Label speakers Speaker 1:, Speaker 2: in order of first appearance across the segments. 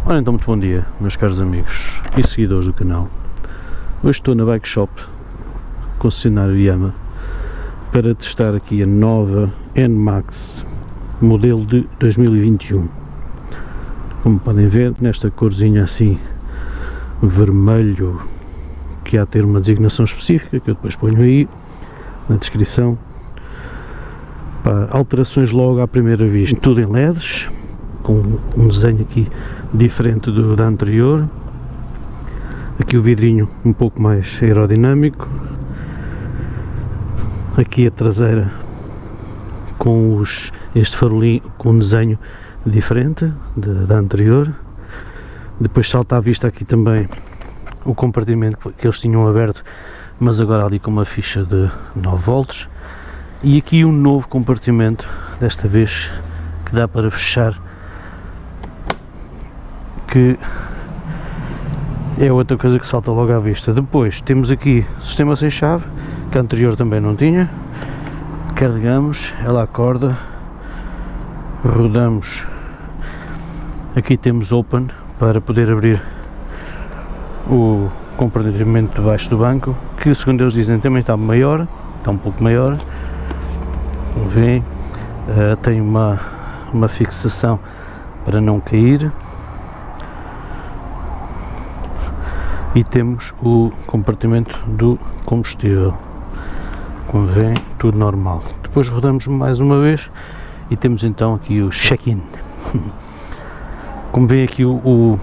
Speaker 1: Ora então, muito bom dia, meus caros amigos e seguidores do canal. Hoje estou na Bike Shop, concessionário Yamaha, para testar aqui a nova NMAX, modelo de 2021. Como podem ver, nesta corzinha assim, vermelho, que há a ter uma designação específica, que eu depois ponho aí na descrição. Pá, alterações logo à primeira vista, tudo em LEDs, com um desenho aqui diferente do da anterior. Aqui o vidrinho um pouco mais aerodinâmico, aqui a traseira com este farolinho com um desenho diferente da anterior. Depois salta à vista aqui também o compartimento que eles tinham aberto, mas agora ali com uma ficha de 9 volts, e aqui um novo compartimento, desta vez que dá para fechar, que é outra coisa que salta logo à vista. Depois temos aqui sistema sem chave, que a anterior também não tinha. Carregamos, ela acorda, rodamos, aqui temos open para poder abrir o compartimento debaixo do banco, que segundo eles dizem também está maior, está um pouco maior. Como veem, tem uma fixação para não cair. E temos o compartimento do combustível, como veem, tudo normal. Depois rodamos mais uma vez e temos então aqui o check-in. Como veem aqui o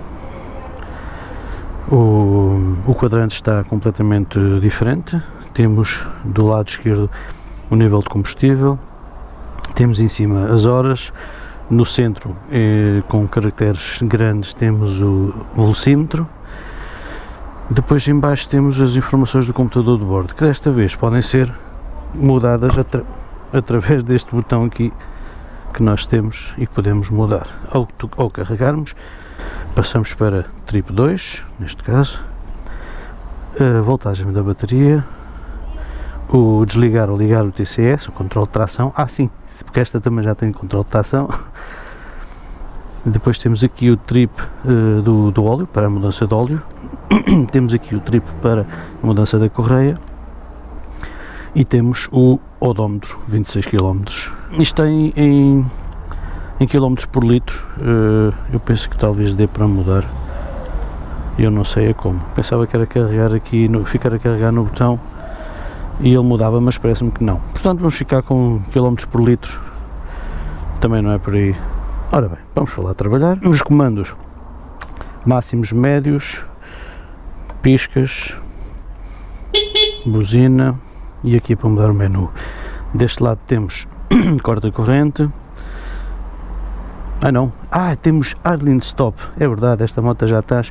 Speaker 1: quadrante está completamente diferente. Temos do lado esquerdo o nível de combustível, temos em cima as horas, no centro com caracteres grandes temos o velocímetro. Depois em baixo temos as informações do computador de bordo, que desta vez podem ser mudadas através deste botão aqui que nós temos e podemos mudar. Ao carregarmos, passamos para trip 2, neste caso, a voltagem da bateria, o desligar ou ligar o TCS, o controle de tração, sim, porque esta também já tem controle de tração. Depois temos aqui o trip do óleo, para a mudança de óleo. Temos aqui o trip para a mudança da correia. E temos o odómetro, 26 km. Isto em quilómetros por litro. Eu penso que talvez dê para mudar. Eu não sei como. Pensava que era carregar aqui, ficar a carregar no botão e ele mudava, mas parece-me que não. Portanto, vamos ficar com quilómetros por litro. Também não é por aí. Ora bem, vamos falar a trabalhar. Os comandos máximos, médios, piscas, buzina, e aqui para mudar o menu. Deste lado temos corta-corrente. Temos idling stop. É verdade, esta moto já está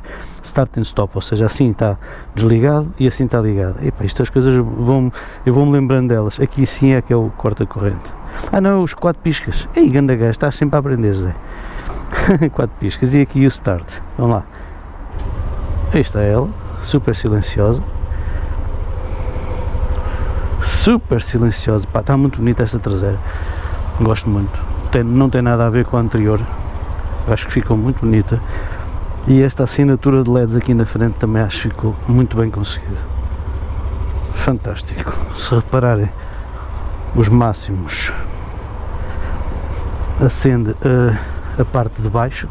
Speaker 1: start and stop, ou seja, assim está desligado e assim está ligado. Estas coisas eu vou-me lembrando delas. Aqui sim é que é o corta-corrente. Os 4 piscas. Ganda gajo, estás sempre a aprender, Zé. 4 piscas. E aqui o start. Vamos lá. Aí está ela, super silenciosa. Super silenciosa. Pá, está muito bonita esta traseira. Gosto muito. Não tem nada a ver com a anterior. Acho que ficou muito bonita. E esta assinatura de LEDs aqui na frente também acho que ficou muito bem conseguida. Fantástico. Se repararem, os máximos, acende a parte de baixo,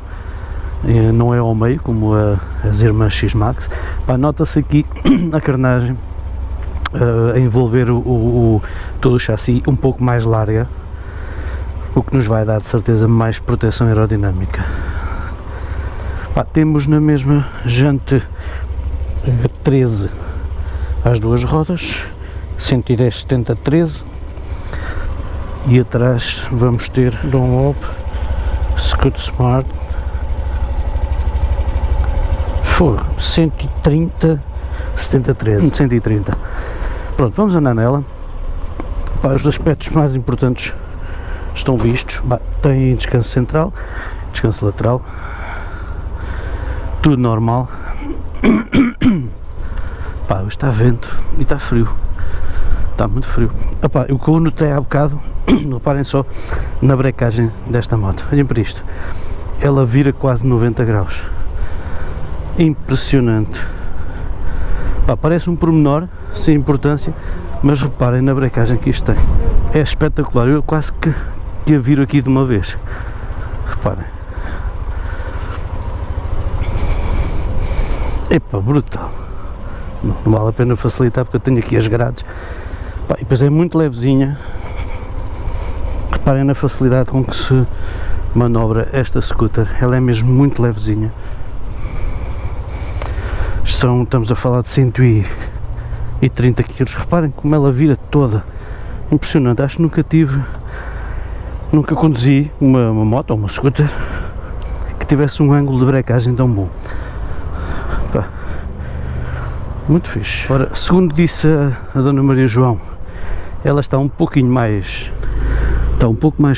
Speaker 1: não é ao meio como as irmãs X-Max. Nota-se aqui a carenagem a envolver todo o chassi um pouco mais larga, o que nos vai dar de certeza mais proteção aerodinâmica. Temos na mesma jante 13 às duas rodas, 110/70/13. E atrás vamos ter Dunlop Scoot Smart 130/70/13, 130. Pronto, vamos andar nela. Os aspectos mais importantes estão vistos. Tem descanso central, descanso lateral, tudo normal. Hoje está vento e está frio. Está muito frio. O que eu notei há bocado, reparem só na brecagem desta moto. Olhem para isto. Ela vira quase 90 graus. impressionante. Pá, parece um pormenor sem importância, mas reparem na brecagem que isto tem. É espetacular, eu quase que a viro aqui de uma vez. Reparem. Epá, brutal. Não vale a pena facilitar porque eu tenho aqui as grades. Pá, e depois é muito levezinha. Reparem na facilidade com que se manobra esta scooter. Ela é mesmo muito levezinha. Estamos a falar de 130 kg. Reparem como ela vira toda. Impressionante. Acho que nunca conduzi uma moto ou uma scooter que tivesse um ângulo de brecagem tão bom. Pá, muito fixe. Ora, segundo disse a Dona Maria João, ela está um pouco mais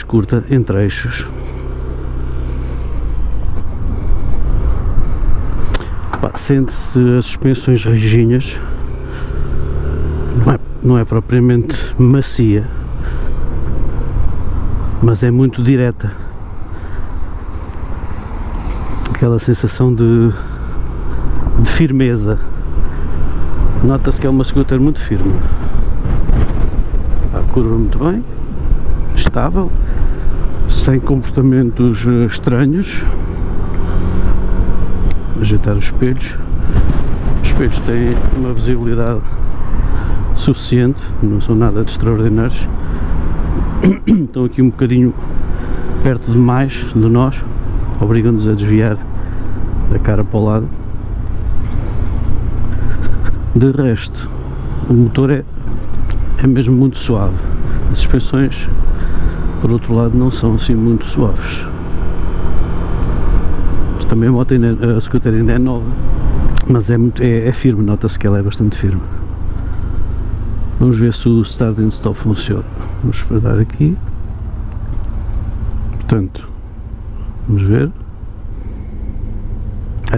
Speaker 1: curta entre eixos. Sente-se as suspensões rijinhas, não é propriamente macia, mas é muito direta, aquela sensação de firmeza. Nota-se que é uma scooter muito firme. Curva muito bem, estável, sem comportamentos estranhos. Ajeitar os espelhos têm uma visibilidade suficiente, não são nada de extraordinários. Estão aqui um bocadinho perto demais de nós, obrigam-nos a desviar a cara para o lado. De resto, o motor é mesmo muito suave. As suspensões, por outro lado, não são assim muito suaves. Também a scooter ainda é nova, mas é firme, nota-se que ela é bastante firme. Vamos ver se o Start and Stop funciona. Vamos esperar aqui. Portanto, vamos ver.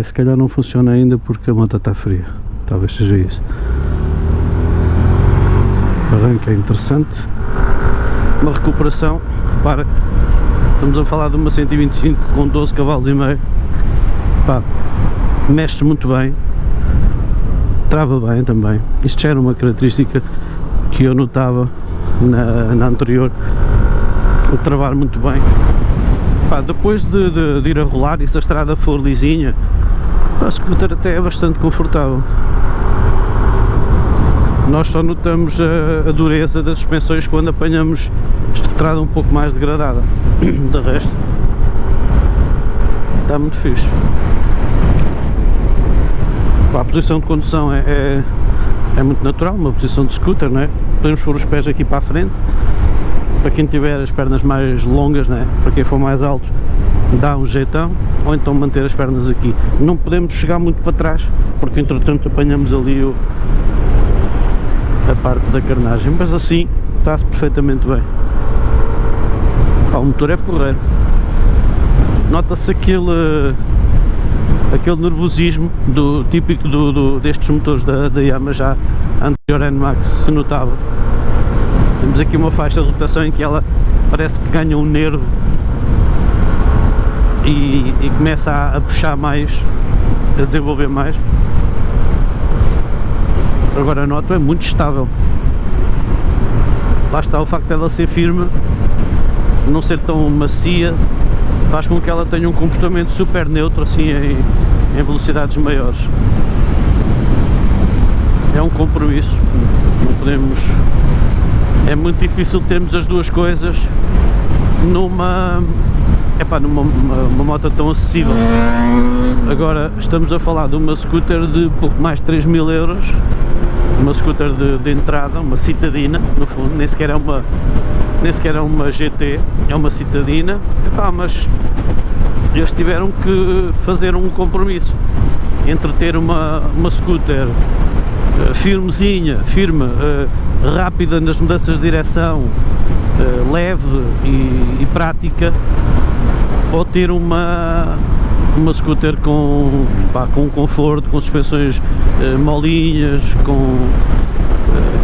Speaker 1: Se calhar não funciona ainda porque a moto está fria. Talvez seja isso. O arranque é interessante. Uma recuperação, repara, estamos a falar de uma 125 com 12 cavalos e meio. Pá, mexe muito bem, trava bem também. Isto já era uma característica que eu notava na anterior, o travar muito bem. Pá, depois de ir a rolar, e se a estrada for lisinha, a scooter até é bastante confortável. Nós só notamos a dureza das suspensões quando apanhamos estrada um pouco mais degradada. De resto, está muito fixe. A posição de condução é muito natural, uma posição de scooter, não é? Podemos pôr os pés aqui para a frente, para quem tiver as pernas mais longas, não é? Para quem for mais alto, dá um jeitão, ou então manter as pernas aqui. Não podemos chegar muito para trás, porque entretanto apanhamos ali a parte da carnagem, mas assim está-se perfeitamente bem. O motor é porreiro. Nota-se aquele nervosismo típico destes motores da Yamaha, já anterior NMAX, se notava. Temos aqui uma faixa de rotação em que ela parece que ganha um nervo e começa a puxar mais, a desenvolver mais. Agora a moto é muito estável. Lá está, o facto dela ser firme, não ser tão macia, faz com que ela tenha um comportamento super neutro, assim, em velocidades maiores. É um compromisso, não podemos... É muito difícil termos as duas coisas numa moto tão acessível. Agora estamos a falar de uma scooter de pouco mais de 3.000 euros, uma scooter de entrada, uma citadina, no fundo, nem sequer é uma GT, é uma citadina. Mas eles tiveram que fazer um compromisso entre ter uma scooter firme, rápida nas mudanças de direção, leve e prática, ou ter uma scooter com conforto, com suspensões molinhas,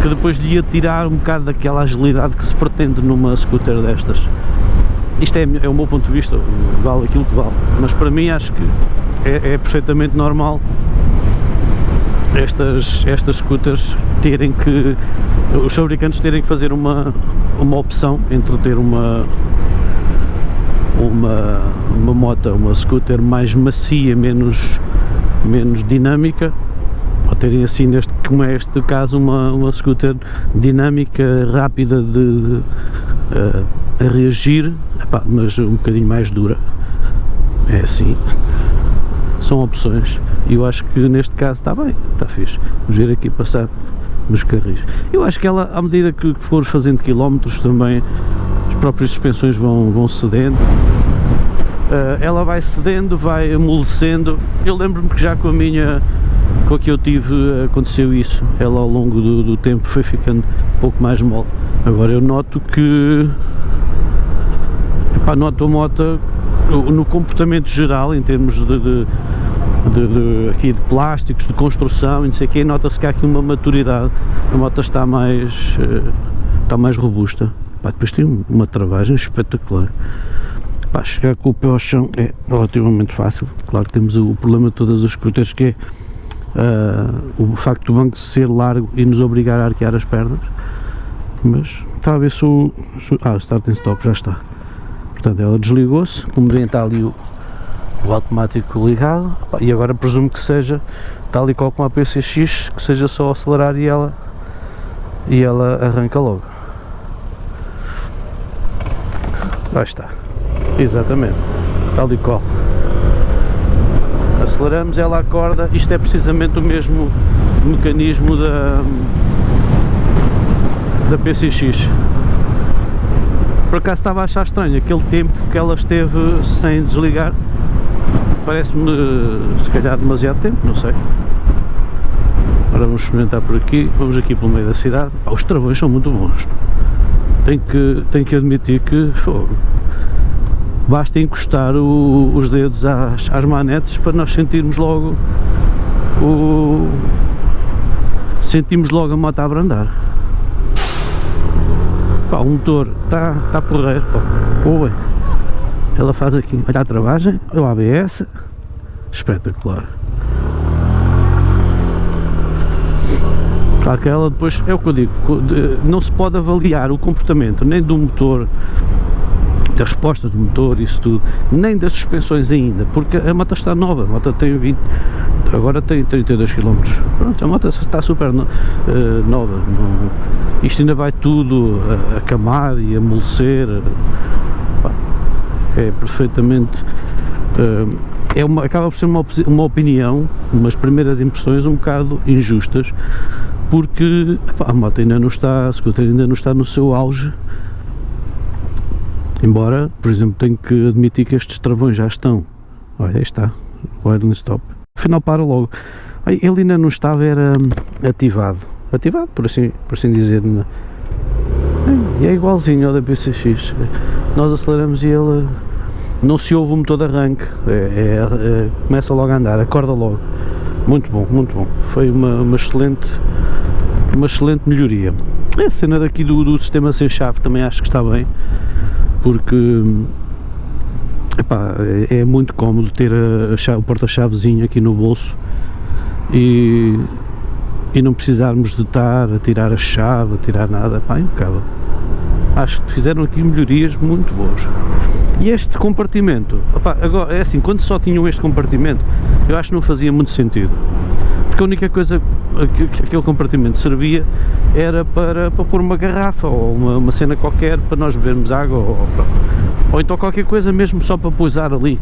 Speaker 1: que depois lhe ia tirar um bocado daquela agilidade que se pretende numa scooter destas. Isto é o meu ponto de vista, vale aquilo que vale, mas para mim acho que é perfeitamente normal estas scooters terem que, os fabricantes terem que fazer uma opção entre ter uma moto, uma scooter mais macia, menos dinâmica, ou terem assim, como é este caso, uma scooter dinâmica, rápida a reagir, mas um bocadinho mais dura. É assim, são opções, e eu acho que neste caso está bem, está fixe. Vamos ver aqui passar nos carris. Eu acho que ela, à medida que for fazendo quilómetros, também as próprias suspensões vão cedendo. Ela vai cedendo, vai amolecendo. Eu lembro-me que já com a que eu tive aconteceu isso. Ela ao longo do tempo foi ficando um pouco mais mole. Agora eu noto que noto a moto no comportamento geral, em termos aqui de plásticos, de construção e não sei o quê, nota-se que há aqui uma maturidade. A moto está mais robusta. Depois tem uma travagem espetacular. Chegar com o pé ao chão é relativamente fácil. Claro que temos o problema de todas as scooters, que é o facto do banco ser largo e nos obrigar a arquear as pernas. Mas está a ver se o start and stop já está. Portanto, ela desligou-se, como vem, está ali o automático ligado, e agora presumo que seja tal e qual como a PCX, que seja só acelerar e ela arranca logo. Lá está, exatamente, tal e qual. Aceleramos, ela acorda. Isto é precisamente o mesmo mecanismo da PCX. Por acaso estava a achar estranho aquele tempo que ela esteve sem desligar. Parece-me se calhar demasiado tempo, não sei. Agora vamos experimentar por aqui. Vamos aqui pelo meio da cidade. Os travões são muito bons. Tenho que admitir que basta encostar os dedos às manetes para nós sentirmos logo sentimos logo a moto a abrandar. O motor está porreiro. Bem, ela faz aqui, olha a travagem, olha o ABS, espetacular. Claro que ela depois, é o que eu digo, não se pode avaliar o comportamento nem do motor, das respostas do motor, isso tudo, nem das suspensões ainda, porque a moto está nova. A moto tem agora tem 32 km. Pronto, a moto está super nova. Isto ainda vai tudo a camar e a amolecer. É perfeitamente. Acaba por ser uma opinião, umas primeiras impressões um bocado injustas, porque a moto ainda não está, a scooter ainda não está no seu auge. Embora, por exemplo, tenho que admitir que estes travões já estão. Olha, aí está, o idle stop. Afinal para logo. Ele ainda não estava, era ativado, por assim dizer. E é igualzinho ao da PCX. Nós aceleramos e ele não se ouve o motor de arranque. Começa logo a andar, acorda logo. Muito bom, muito bom. Foi uma excelente melhoria. A cena daqui do sistema sem chave também acho que está bem, porque é muito cómodo ter o porta-chavezinho aqui no bolso e não precisarmos de estar a tirar a chave, a tirar nada. Impecável. Acho que fizeram aqui melhorias muito boas. E este compartimento, agora é assim, quando só tinham este compartimento, eu acho que não fazia muito sentido, porque a única coisa que aquele compartimento servia era para pôr uma garrafa ou uma cena qualquer para nós bebermos água, ou então qualquer coisa mesmo só para pousar ali.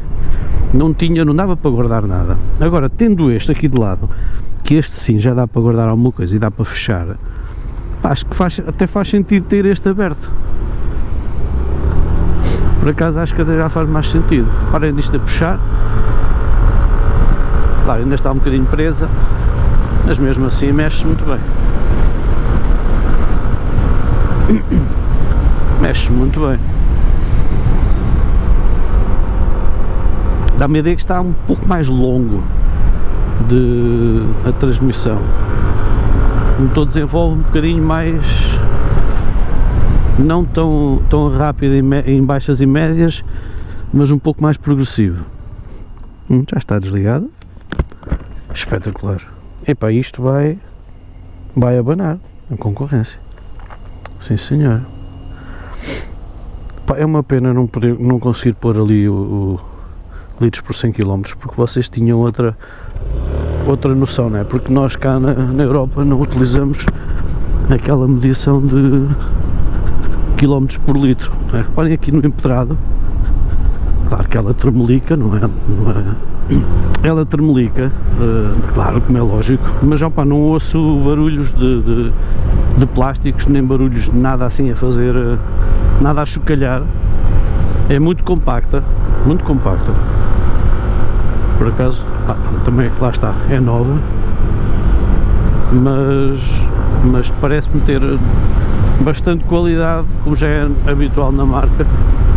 Speaker 1: Não dava para guardar nada. Agora, tendo este aqui de lado, que este sim já dá para guardar alguma coisa e dá para fechar, acho que até faz sentido ter este aberto. Por acaso acho que até já faz mais sentido. Reparem nisto a puxar. Claro, ainda está um bocadinho presa, mas mesmo assim mexe-se muito bem. Mexe-se muito bem. Dá-me a ideia que está um pouco mais longo a transmissão. O motor desenvolve um bocadinho mais, não tão rápido em baixas e médias, mas um pouco mais progressivo. Já está desligado. Espetacular. Epá, isto vai abanar a concorrência. Sim, senhor. Pá, é uma pena não conseguir pôr ali o litros por 100 km, porque vocês tinham outra noção, não é? Porque nós cá na Europa não utilizamos aquela medição de quilómetros por litro, não é? Reparem aqui no empedrado, claro que ela tremelica, não é? Ela tremelica, claro, como é lógico, mas opa, não ouço barulhos de plásticos, nem barulhos de nada assim a fazer, nada a chocalhar. É muito compacta, muito compacta. Por acaso, pá, também, lá está, é nova, mas parece-me ter bastante qualidade, como já é habitual na marca,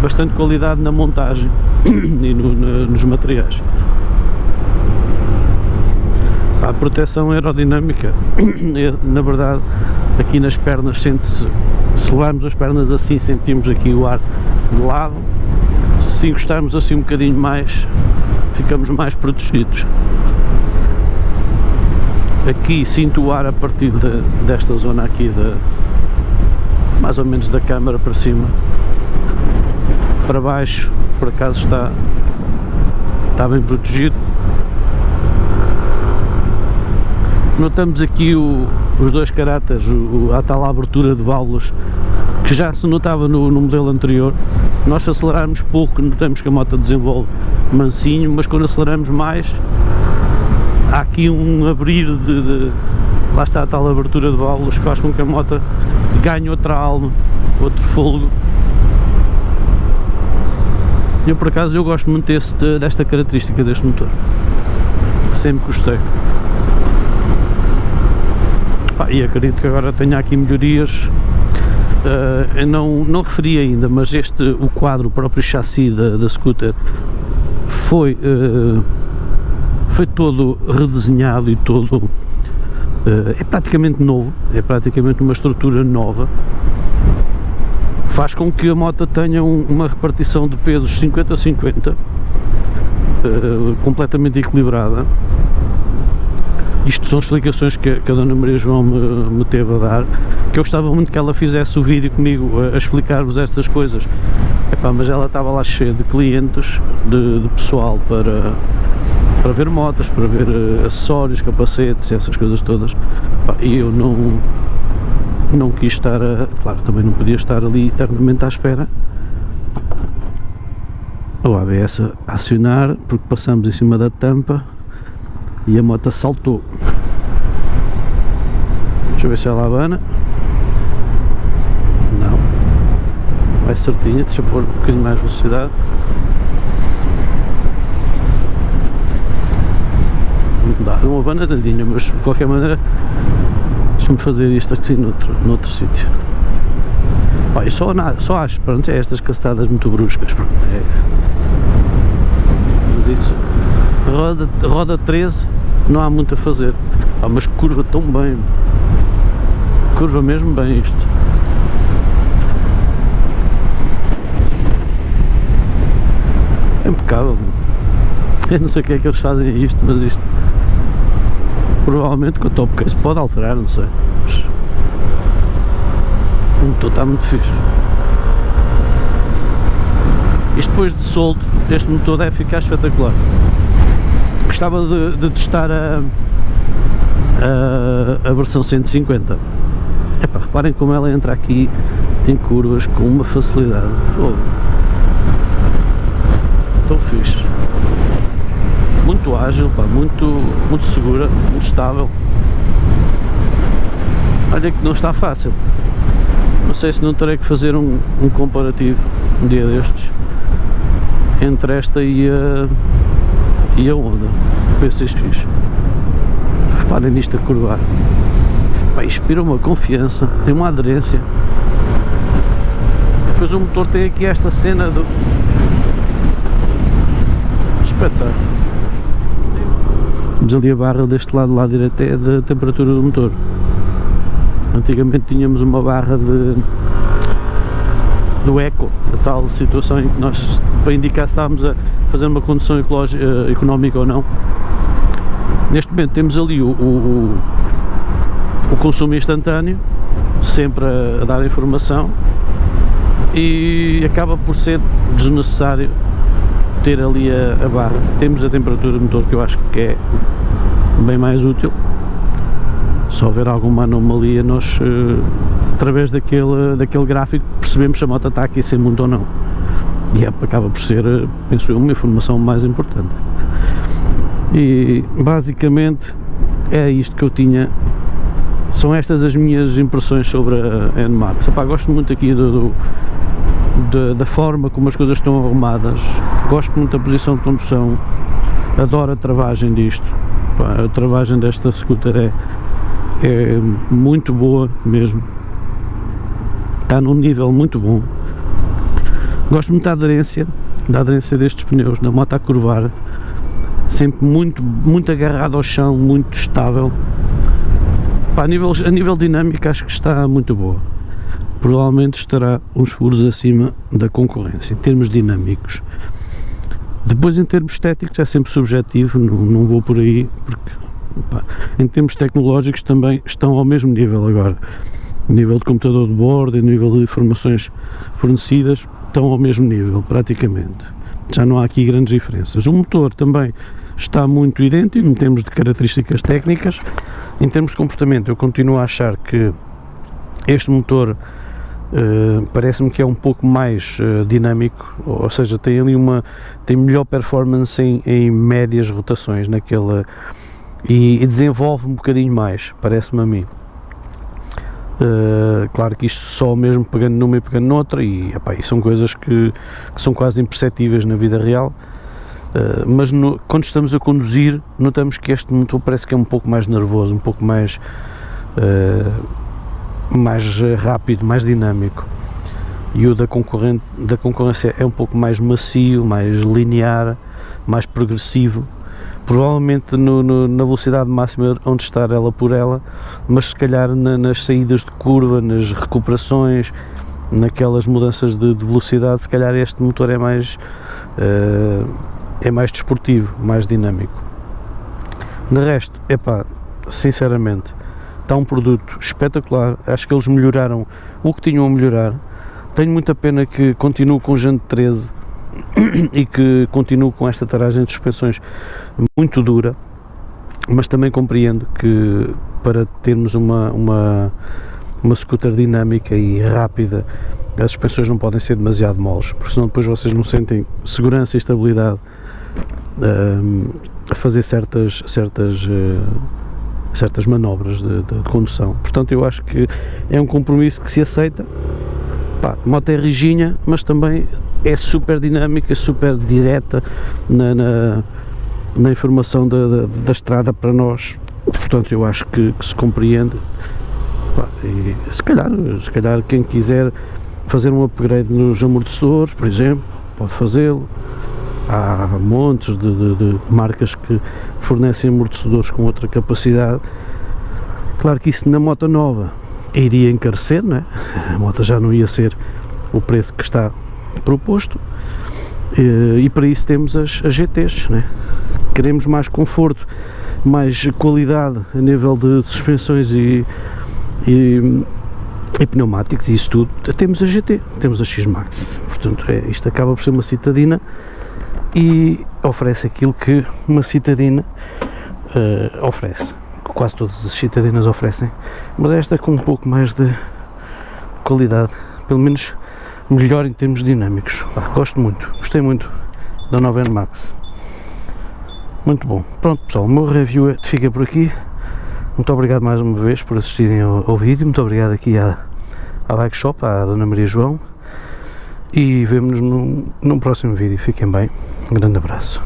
Speaker 1: bastante qualidade na montagem e nos materiais. A proteção aerodinâmica, na verdade, aqui nas pernas sente-se, se levarmos as pernas assim, sentimos aqui o ar de lado, se encostarmos assim um bocadinho mais, ficamos mais protegidos. Aqui sinto o ar a partir desta zona aqui, mais ou menos da câmara para cima. Para baixo, por acaso está bem protegido. Notamos aqui os dois caráteres, a tal abertura de válvulas, que já se notava no modelo anterior. Nós, se acelerarmos pouco, notamos que a moto desenvolve mansinho, mas quando aceleramos mais, há aqui um abrir lá está a tal abertura de válvulas que faz com que a moto ganhe outra alma, outro fôlego. Eu, por acaso, eu gosto muito desta característica deste motor, sempre gostei. E acredito que agora tenha aqui melhorias. Eu não referi ainda, mas o quadro, o próprio chassi da scooter foi todo redesenhado e todo é praticamente novo, é praticamente uma estrutura nova. Faz com que a moto tenha uma repartição de pesos 50-50, completamente equilibrada. Isto são explicações que a Dona Maria João me teve a dar, que eu gostava muito que ela fizesse o vídeo comigo a explicar-vos estas coisas. Epá, mas ela estava lá cheia de clientes, de pessoal para ver motas, para ver acessórios, capacetes, essas coisas todas. Epá, e eu não quis estar, claro, também não podia estar ali eternamente à espera. O ABS a acionar, porque passamos em cima da tampa e a moto saltou. Deixa eu ver se ela abana. Não. Vai certinha, deixa eu pôr um bocadinho mais velocidade. Não dá, não abana nadinha, mas de qualquer maneira deixa-me fazer isto assim noutro sítio. Eu só acho, pronto, é estas cacetadas muito bruscas. Mas isso, roda 13, não há muito a fazer. Mas curva tão bem, curva mesmo bem isto. É impecável. Eu não sei o que é que eles fazem isto, mas isto provavelmente com o top case pode alterar, não sei. Mas o motor está muito fixe. Isto depois de solto, este motor deve ficar espetacular. Gostava de testar a versão 150. Epá, reparem como ela entra aqui em curvas com uma facilidade. Tão fixe. Muito ágil, pá, muito segura, muito estável. Olha que não está fácil. Não sei se não terei que fazer um comparativo um dia destes entre esta e a Honda PCX. Reparem nisto a curvar. Pá, inspira uma confiança, tem uma aderência. Depois o motor tem aqui esta cena do espetáculo. Temos ali a barra deste lado direito, é da temperatura do motor. Antigamente tínhamos uma barra do eco, a tal situação em que nós, para indicar se estávamos a fazer uma condução económica ou não. Neste momento temos ali o consumo instantâneo, sempre a dar informação, e acaba por ser desnecessário ter ali a barra. Temos a temperatura do motor, que eu acho que é bem mais útil. Se houver alguma anomalia, nós através daquele gráfico percebemos se a moto está a aquecer muito ou não, e acaba por ser, penso eu, uma informação mais importante. E basicamente é isto que eu tinha, são estas as minhas impressões sobre a NMAX. Gosto muito aqui da forma como as coisas estão arrumadas, gosto muito da posição de condução, adoro a travagem disto. A travagem desta scooter é muito boa mesmo, está num nível muito bom. Gosto muito da aderência destes pneus, da moto a curvar, sempre muito agarrado ao chão, muito estável. A nível dinâmico acho que está muito boa, provavelmente estará uns furos acima da concorrência em termos dinâmicos. Depois, em termos estéticos, é sempre subjetivo, não vou por aí, porque em termos tecnológicos também estão ao mesmo nível agora. O nível de computador de bordo e o nível de informações fornecidas estão ao mesmo nível, praticamente. Já não há aqui grandes diferenças. O motor também está muito idêntico em termos de características técnicas. Em termos de comportamento, eu continuo a achar que este motor parece-me que é um pouco mais dinâmico, ou seja, tem ali tem melhor performance em médias rotações e desenvolve um bocadinho mais, parece-me a mim. Claro que isto só mesmo pegando numa e pegando noutra, e são coisas que são quase imperceptíveis na vida real, mas quando estamos a conduzir notamos que este motor parece que é um pouco mais nervoso, um pouco mais rápido, mais dinâmico, e o da concorrência é um pouco mais macio, mais linear, mais progressivo, provavelmente na velocidade máxima onde estar ela por ela, mas se calhar nas saídas de curva, nas recuperações, naquelas mudanças de velocidade, se calhar este motor é mais desportivo, mais dinâmico. De resto, sinceramente, está um produto espetacular. Acho que eles melhoraram o que tinham a melhorar. Tenho muita pena que continue com o Jante 13 e que continue com esta taragem de suspensões muito dura, mas também compreendo que para termos uma scooter dinâmica e rápida, as suspensões não podem ser demasiado moles, porque senão depois vocês não sentem segurança e estabilidade a fazer certas manobras de condução. Portanto, eu acho que é um compromisso que se aceita. A moto é rijinha, mas também é super dinâmica, super direta na informação da estrada para nós. Portanto, eu acho que se compreende. E se calhar quem quiser fazer um upgrade nos amortecedores, por exemplo, pode fazê-lo. Há montes de marcas que fornecem amortecedores com outra capacidade. Claro que isso na moto nova iria encarecer, não é? A moto já não ia ser o preço que está proposto, e para isso temos as GTs, não é? Queremos mais conforto, mais qualidade a nível de suspensões e pneumáticos e isso tudo. Temos a GT, temos a X-Max, portanto isto acaba por ser uma citadina e oferece aquilo que uma citadina oferece, quase todas as citadinas oferecem, mas esta com um pouco mais de qualidade, pelo menos melhor em termos dinâmicos. Gostei muito da nova NMAX, muito bom. Pronto pessoal, o meu review fica por aqui. Muito obrigado mais uma vez por assistirem ao vídeo, muito obrigado aqui à Bike Shop, à Dona Maria João, e vemo-nos num próximo vídeo. Fiquem bem, um grande abraço.